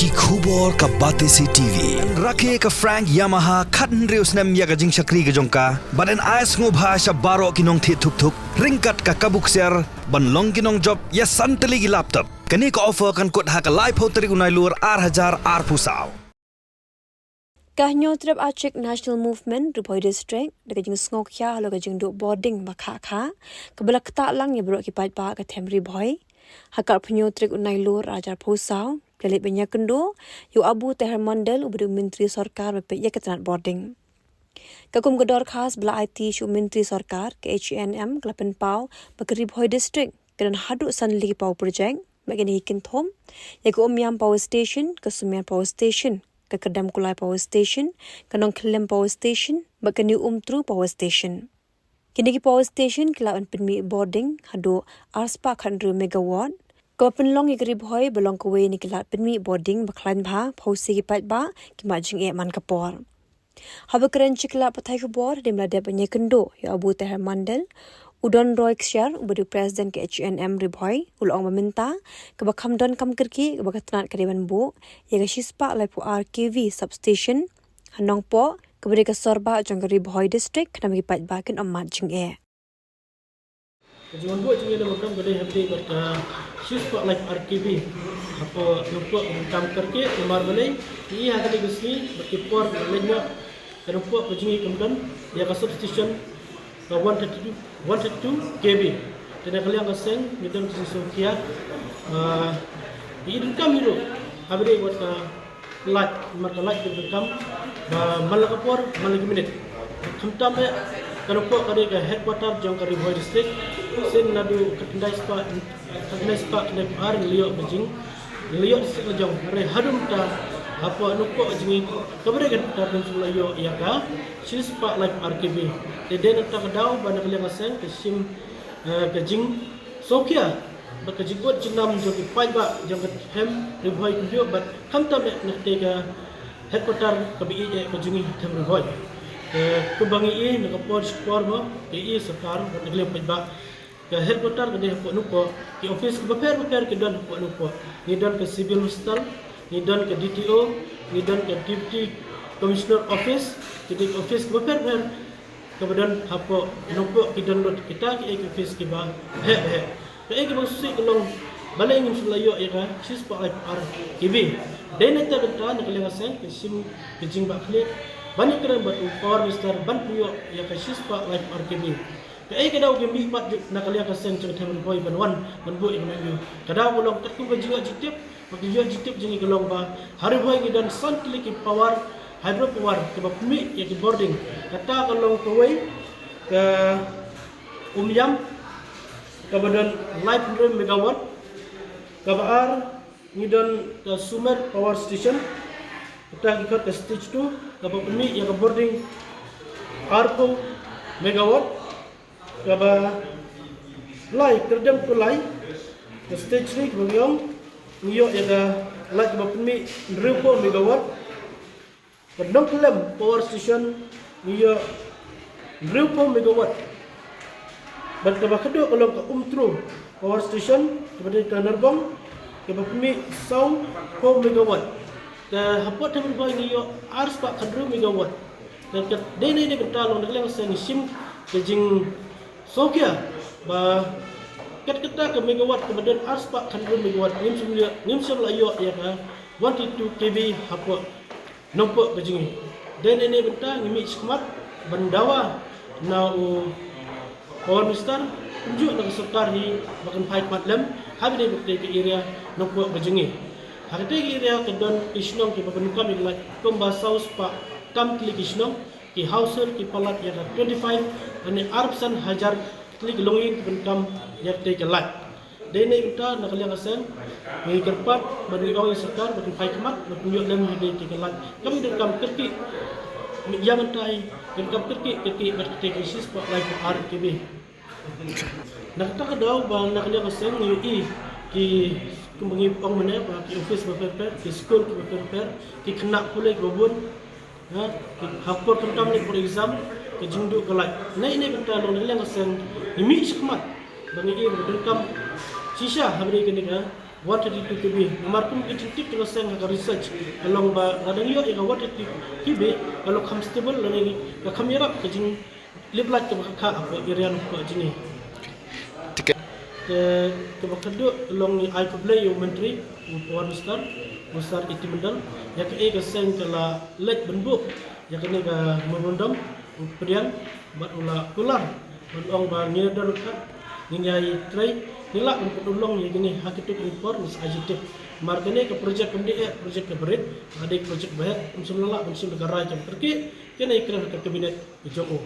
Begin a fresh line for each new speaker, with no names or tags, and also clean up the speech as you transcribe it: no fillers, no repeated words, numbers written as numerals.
ki khubor ka bate si TV rakhe ka Frank Yamaha khatn reus nam ya ga jing shakri ga jongka baden ais ngo bhasha baro kinong thi thuk thuk ringkat ka kabuk ser ban long kinong job ya santali gi laptop kani ka offer kan kot ha ka live hoteri unai lur 8000 ar pusau
Kahnyo trip Achik National Movement Rupoi District dekat jeng Ngok Kya lo ka jeng duk boarding bakha kha kabela kta lang ya bro ki pai pa ka Themri Boy hakar phnyo trip unai lur rajar phusau kelit benya kendo yu Abu Tehar Mandal ubu Menteri Sarkar bepe ya ketrat boarding kakum gedor khas bela IT shu Menteri Sarkar ke HNM Klapen Pau bakri Rupoi District kedan haduk sanli pau project bagani hikin thom ya ko Omyam Power Station ke Sumian Power Station ke Kedam Kulai Power Station, ke Nong Kelem Power Station, ke New Umtru Power Station. Kini ki Power Station kelawan penmi boarding hado arspa 100 megawatt. Ke penlong i kerib hoi belong ke ni kelat penmi boarding baklan ba pausi ki pat ba ki majing e man kapor. Haba keren ciklat patai ke bor di melada banyak kendo ya Abu Tehar Mandal Udon Roy Ksyar ubadu Presiden ke HNM Ribhoi ulong meminta ke bakam don kam kerki ke bakatanat kariban bu ya ke shispa lai pu RKV substation hanong po ke beri ke sorba jong ke Ribhoi district kena bagi pat bakin amat jing e.
Jangan buat jangan ada program kedai habis berka shispa lai RKV apa lupa kam kerki lemar balai ini akan digusni berkipor lainnya dan lupa berjingi kemudian ya ke substation 132 kb dan kalian kaseng midang sisukia ini kam itu habis buat light marka light berkam malakapor malagi minit khamtam ya kalau kok ada ke headquarter jong ke Ribhoi district sen nadu ketendai spa ke ar liok bejing liok district jong re hadum ta apa nuko jingi kabare kan ta pensul yo ya ka shispa live RKB de den ta kadau ban kalian aseng ke sim ke jing sokia ba ke jigot jinam jo ki pai ba jong ke hem Ribhoi kujo ba kam ta nak te ka headquarter ke bi ke jingi them Ribhoi ke bangi e nak por spor mo ke e sarkar ba kalian pai ba ke headquarter ke de nuko ki office ke beper ke don nuko ni don ke civil hospital ni don ke DTO, ni don ke Deputy Commissioner Office, jadi office beper kemudian apa nombor kita don kita ke office ke ba he ke maksud kelong balai ngin sulayo ya ka shispa IR KB dan itu betul nak kalian asen ke sim ke jing ba klik banyak keren buat power minister ban puyo ya ka shispa IR KB ke daw ke mi pat nak kalian asen cerita Ribhoi banwan banbu yang mana kadau ulong tetu ke jiwa jitip Pagdiyo jitip jengi gelong ba hari boy ngidan santli ki power hydro power ke bapmi ya ki boarding kata kalong kawai ke Umyam ke badan live 100 megawatt ke baar ngidan ke Sumer power station kita ikut ke stage 2 ke bapmi ya ke boarding R4 megawatt ke ba lai kerdem kulai ke stage 3 ke bagyong Niyo ada light bapmi 1000 megawatt. Kedong Kelem power station niyo 1000 megawatt. Bertambah kedua kalau ke Umtru power station kepada Kanerbong ke bapmi 1000 megawatt. Ke hapot Ribhoi niyo ars pak 100 megawatt. Dan ke dene ni bertalong dengan sang sim ke jing Sokia ba ket-keta ke megawatt kemudian arspa 100 megawatt ngim semula yo ya ka 122 kb hapo nompo bejingi dan ini benta ngimi skmat bandawa na power minister tunjuk nak serkar hi bahkan pai padlam habi de bekte ke area nompo bejingi hakte ke area ke don isnong ke babenukam ilai komba saus pa tam klik isnong ki hauser ki palat ya 25 ane arpsan hajar klik longin bentam yang terkelat. Dan ini kita nak kalian asen mengikat bagi orang yang sekar bagi pai kemat bertunjuk dalam yang terkelat. Kami dekam kerki yang mentai dekam kerki berketik isis pak live RKB. Nak tak ada bang nak kalian asen UI ki kembangi pang mana pak ki office berper ki school berper ki kena pulai gobun ha ki hakor tentam ni for exam ke jinduk kelai. Nah ini betul orang yang asen imi skmat bagi ia berdekam sisa habis kini kan 132 kb markum ke cintik ke seng ka research along ba radang yo ka 132 kb kalau constable lagi ka kamera ke jing liblat ke ka apa area ko jini ke bakado along ni I play you menteri Puan Besar itu mendal ya ke seng kala let benbuk ya ke ni ka merundam pedian bat ula kular ong ba ni dar ka ni ai try nila untuk ulong ni gini hakitu impor mis ajitif margane ke projek MDE projek ke berit ada projek bayar unsur lala unsur negara jam pergi kena ikrar ke kabinet Joko.